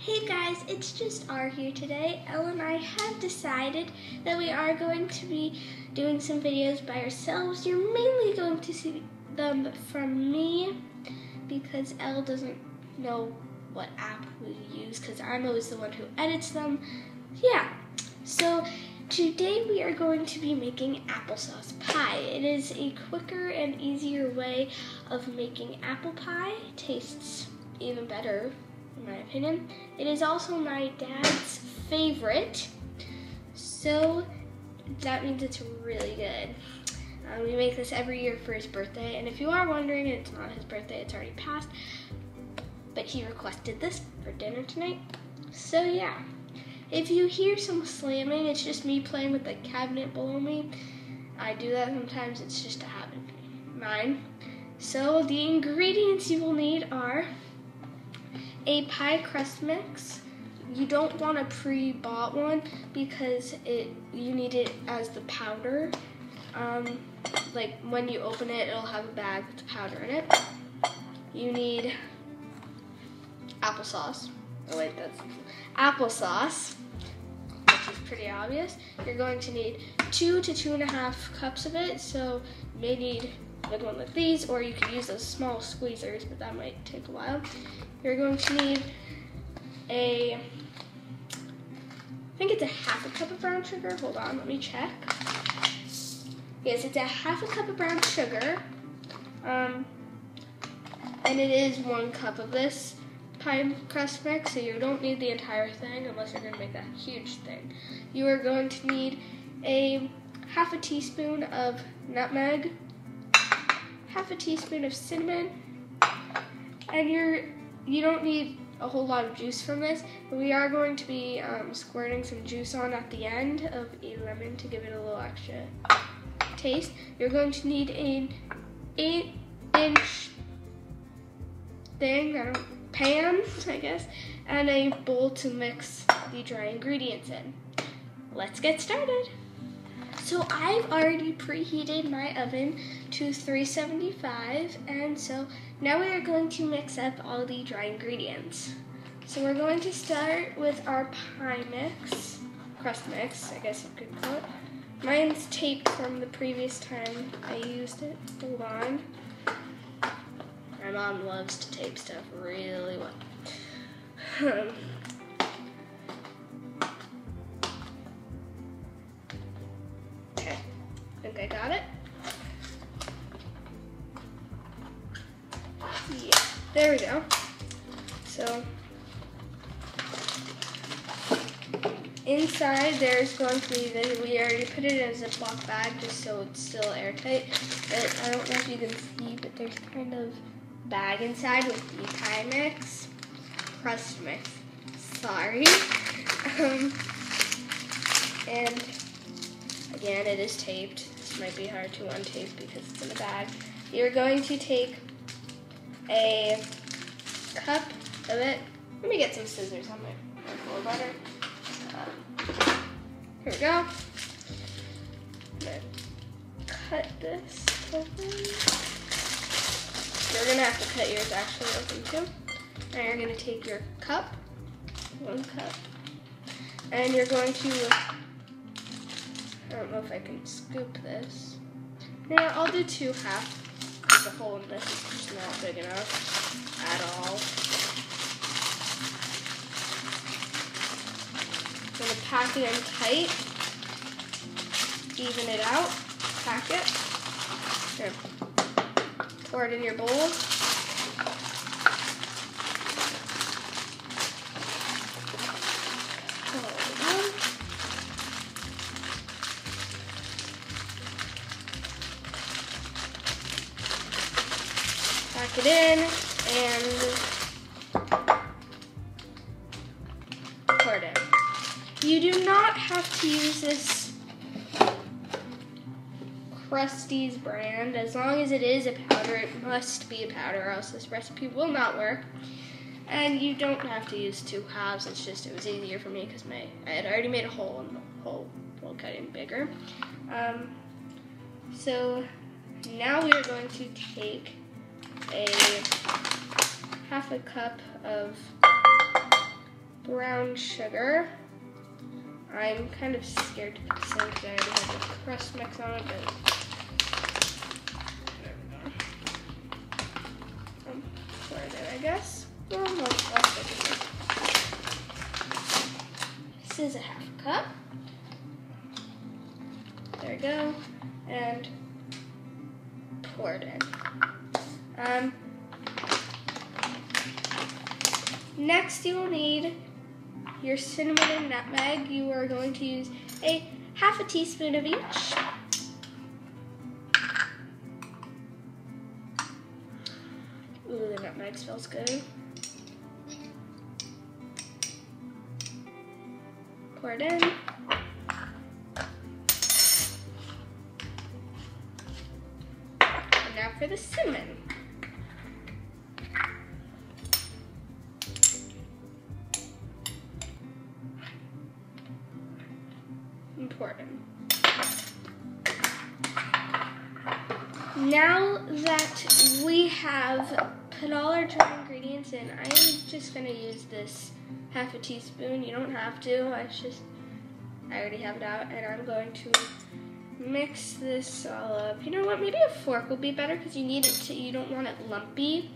Hey guys, it's just R here today. Elle and I have decided that we are going to be doing some videos by ourselves. You're mainly going to see them from me because Elle doesn't know what app we use because I'm always the one who edits them. Yeah, so today we are going to be making applesauce pie. It is a quicker and easier way of making apple pie. Tastes even better, in my opinion. It is also my dad's favorite, so that means it's really good. We make this every year for his birthday, and if you are wondering, it's not his birthday, it's already passed, but he requested this for dinner tonight. So yeah, if you hear some slamming, it's just me playing with the cabinet below me. I do that sometimes, it's just a habit of mine. So the ingredients you will need are a pie crust mix. You don't want a pre-bought one because you need it as the powder. Like when you open it, it'll have a bag with the powder in it. You need applesauce. Oh wait, that's applesauce, which is pretty obvious. You're going to need 2 to 2.5 cups of it, so you may need a big one like these, or you could use those small squeezers, but that might take a while. You're going to need I think it's a 1/2 cup of brown sugar. Hold on, let me check. Yes, it's a 1/2 cup of brown sugar. And it is 1 cup of this pie crust mix, so you don't need the entire thing unless you're gonna make that huge thing. You are going to need a 1/2 teaspoon of nutmeg, 1/2 teaspoon of cinnamon, and you don't need a whole lot of juice from this, but we are going to be squirting some juice on at the end of a lemon to give it a little extra taste. You're going to need an 8-inch pan, I guess, and a bowl to mix the dry ingredients in. Let's get started. So I've already preheated my oven to 375, and so now we are going to mix up all the dry ingredients. So we're going to start with our pie mix, crust mix, I guess you could call it. Mine's taped from the previous time I used it. Hold on. My mom loves to tape stuff really well. Okay, I think I got it. Yeah, there we go. So inside there's going to be we already put it in a Ziploc bag just so it's still airtight. But I don't know if you can see, but there's kind of bag inside with the pie mix, crust mix. Sorry. And again, it is taped. This might be hard to untape because it's in a bag. You're going to take a cup of it. Let me get some scissors on my floor butter. Here we go. I'm gonna cut this open. You're gonna have to cut yours actually open too. Now you're gonna take your cup, 1 cup, and you're going to, I don't know if I can scoop this. Yeah, I'll do 2 half. The hole in this is just not big enough at all. I'm gonna pack it in tight, even it out, pack it. Here. Pour it in your bowl. Pack it in and pour it in. You do not have to use this Krusty's brand. As long as it is a powder, it must be a powder, or else this recipe will not work. And you don't have to use 2 halves. It's just, it was easier for me because I had already made a hole in the hole while cutting bigger. So now we are going to take a 1/2 cup of brown sugar. I'm kind of scared to put this in because I already have the crust mix on it, but there we go. Pour it in, I guess. Oh, no, I'll stick it in. This is a half cup. There we go. And pour it in. Next, you will need your cinnamon and nutmeg. You are going to use a half a teaspoon of each. Ooh, the nutmeg smells good. Pour it in. And now for the cinnamon. Important. Now that we have put all our dry ingredients in, I'm just going to use this half a teaspoon. You don't have to. I already have it out, and I'm going to mix this all up. You know what? Maybe a fork will be better because you need it to. You don't want it lumpy.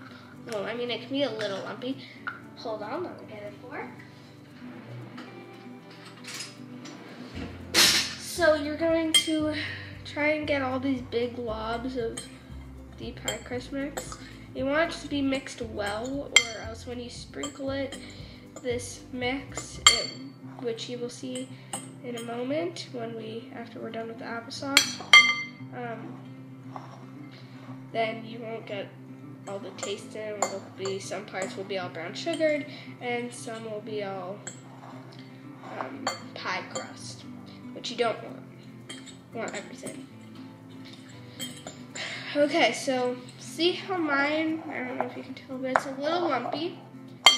Well, I mean, it can be a little lumpy. Hold on, let me get a fork. So you're going to try and get all these big globs of the pie crust mix. You want it to be mixed well, or else when you sprinkle it, this mix, which you will see in a moment after we're done with the applesauce, then you won't get all the taste in. Some parts will be all brown sugared, and some will be all pie crust, which you don't want. You want everything. Okay, so see how mine, I don't know if you can tell, but it's a little lumpy.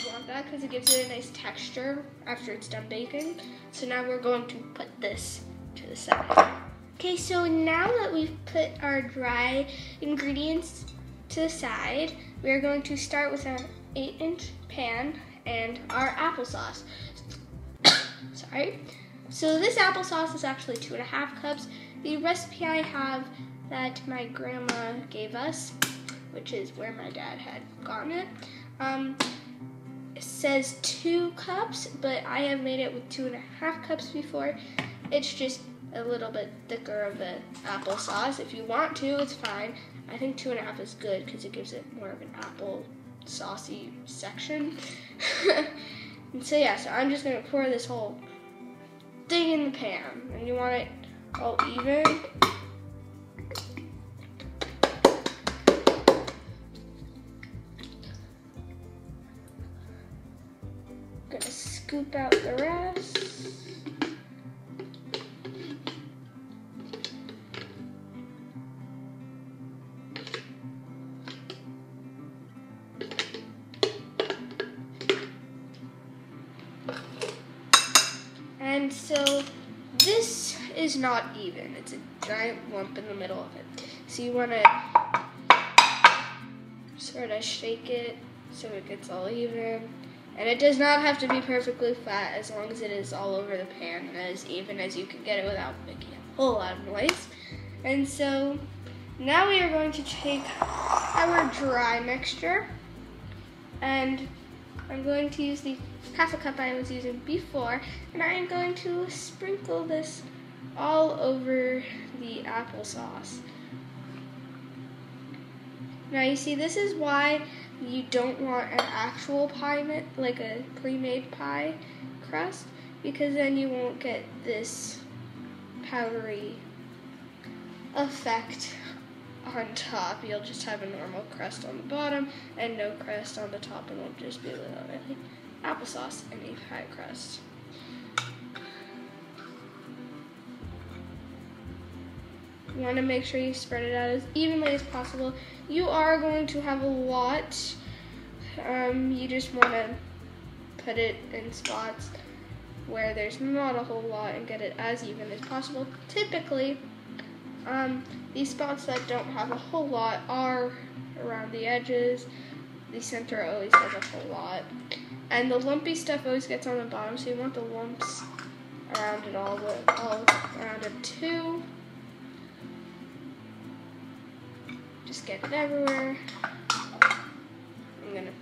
You want that because it gives it a nice texture after it's done baking. So now we're going to put this to the side. Okay, so now that we've put our dry ingredients to the side, we're going to start with our 8-inch pan and our applesauce. Sorry. So this applesauce is actually 2.5 cups. The recipe I have that my grandma gave us, which is where my dad had gotten it, it says 2 cups, but I have made it with 2.5 cups before. It's just a little bit thicker of an applesauce. If you want to, it's fine. I think 2.5 is good because it gives it more of an apple saucy section. And so yeah, so I'm just gonna pour this whole thing in the pan, and you want it all even. Gonna scoop out the rest. And so this is not even. It's a giant lump in the middle of it. So you want to sort of shake it so it gets all even. And it does not have to be perfectly flat as long as it is all over the pan and as even as you can get it without making a whole lot of noise. And so now we are going to take our dry mixture, and I'm going to use the half a cup I was using before, and I am going to sprinkle this all over the applesauce. Now you see, this is why you don't want an actual pie, like a pre-made pie crust, because then you won't get this powdery effect on top. You'll just have a normal crust on the bottom and no crust on the top, and it'll just be literally applesauce and a pie crust. You want to make sure you spread it out as evenly as possible. You are going to have a lot. You just want to put it in spots where there's not a whole lot and get it as even as possible. Typically, these spots that don't have a whole lot are around the edges. The center always has a whole lot. And the lumpy stuff always gets on the bottom, so you want the lumps around it all around it too. Just get it everywhere. I'm gonna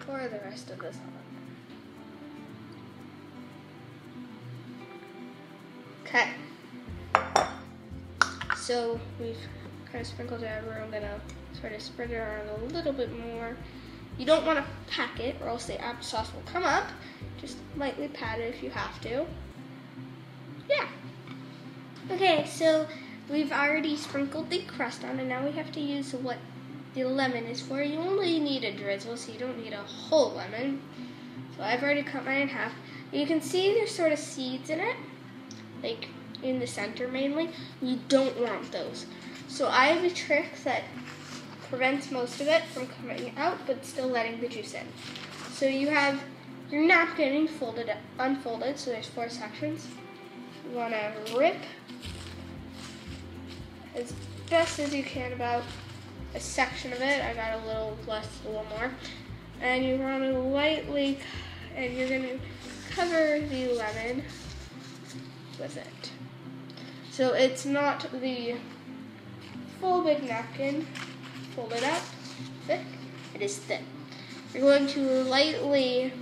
pour the rest of this on. Okay. So we've kind of sprinkled it everywhere. I'm gonna sort of spread it around a little bit more. You don't want to pack it or else the applesauce will come up. Just lightly pat it if you have to. Yeah. Okay, so we've already sprinkled the crust on, and now we have to use what the lemon is for. You only need a drizzle, so you don't need a whole lemon. So I've already cut mine in half. You can see there's sort of seeds in it, like in the center mainly. You don't want those. So I have a trick that prevents most of it from coming out, but still letting the juice in. So you have your napkin unfolded, so there's 4 sections. You want to rip as best as you can about a section of it. I got a little less, a little more. And you want to lightly, and you're going to cover the lemon with it. So it's not the full big napkin folded up thick, it is thin. You're going to lightly,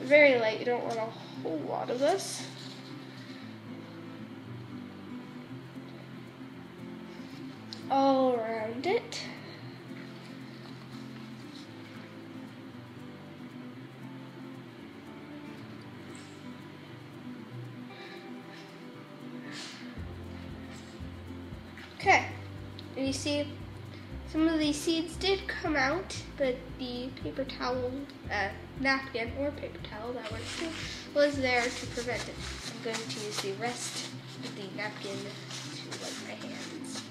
very light, you don't want a whole lot of this. All around it. Okay, and you see some of these seeds did come out, but the paper towel, napkin or paper towel, that works too, was there to prevent it. I'm going to use the rest of the napkin to wipe my hands.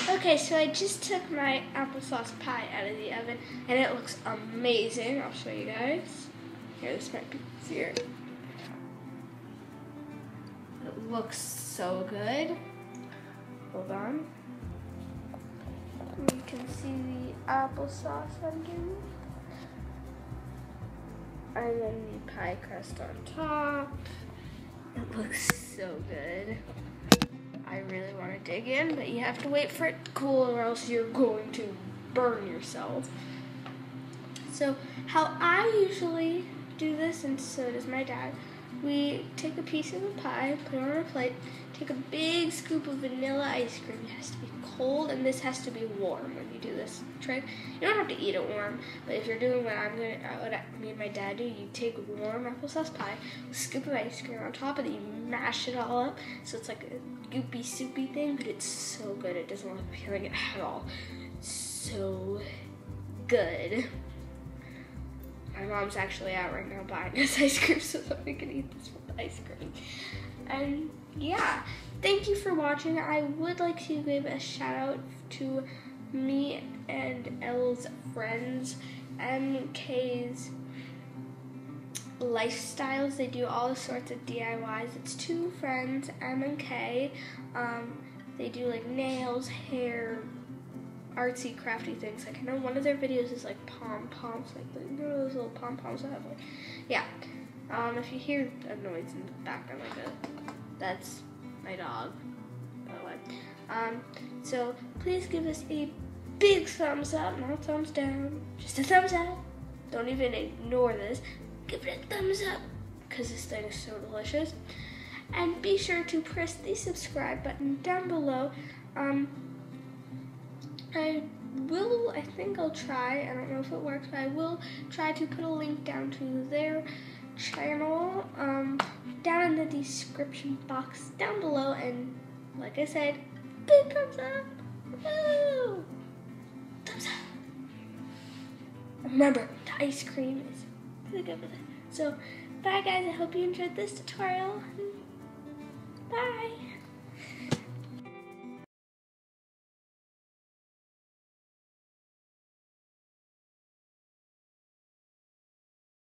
Okay, so I just took my applesauce pie out of the oven, and it looks amazing. I'll show you guys. Here, this might be easier. It looks so good. Hold on. You can see the applesauce underneath. And then the pie crust on top. It looks so good. I really want to dig in, but you have to wait for it to cool or else you're going to burn yourself. So how I usually do this, and so does my dad, we take a piece of the pie, put it on a plate, take a big scoop of vanilla ice cream. It has to be cold, and this has to be warm when you do this trick. You don't have to eat it warm, but if you're doing what me and my dad do, you take warm applesauce pie, a scoop of ice cream on top, and then you mash it all up, so it's like a goopy, soupy thing, but it's so good. It doesn't look appealing at all. So good. My mom's actually out right now buying us ice cream so that we can eat this with ice cream. And yeah, thank you for watching. I would like to give a shout out to me and Elle's friends, MK's Lifestyles. They do all sorts of DIYs. It's 2 friends, M and K. They do like nails, hair, artsy, crafty things. Like I know one of their videos is like pom-poms, like you know those little pom-poms that have like, yeah. If you hear a noise in the background like that, that's my dog, by the way. So please give us a big thumbs up, not a thumbs down, just a thumbs up. Don't even ignore this. Give it a thumbs up, because this thing is so delicious. And be sure to press the subscribe button down below. I think I'll try, I don't know if it works, but I will try to put a link down to their channel down in the description box down below. And like I said, big thumbs up. Woo! Thumbs up. Remember, the ice cream is really good with it. So, bye guys, I hope you enjoyed this tutorial. Bye.